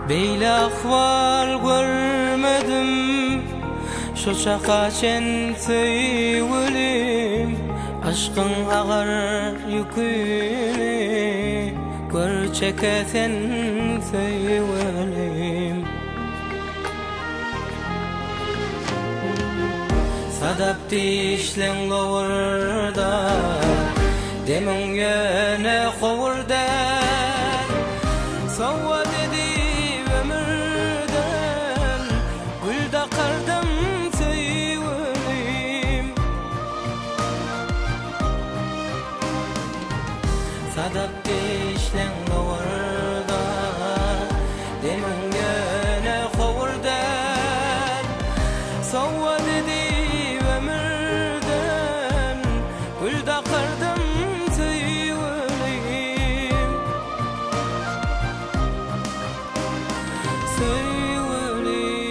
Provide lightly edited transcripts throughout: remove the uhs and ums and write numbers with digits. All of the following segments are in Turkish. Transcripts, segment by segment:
Beyle ahval görmedim, şu çaka çen söylelim. Aşkın ağır yükünü gör çeketen söylelim. Sadap dişlen loğurda, demin yöne kovurda. Sova dedi ömürden, gülda kardım söylelim. Sadap dişlen loğurda, demin yöne kovurda. Sova dedi ömürden, gülda kardım söylelim. Söylelim,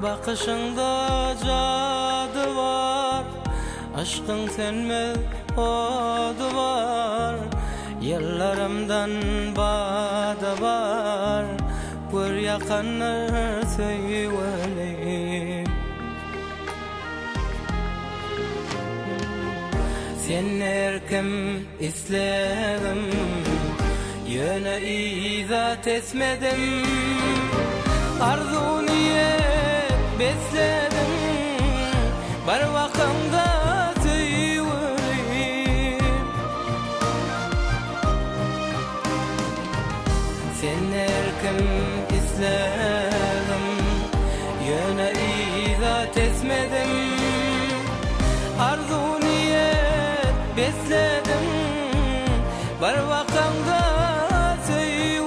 bakışında cadı var, aşkın senmez odu var. Yıllarımdan bağda var, gör yakanlar söylelim. Sen erkem isledim, yöne izat etmedim. Arzu niyet besledim, var vakımda söylerim. Sen erkem isledim, yöne izat etmedim. Arzu niyet besledim, var vakımda söylerim.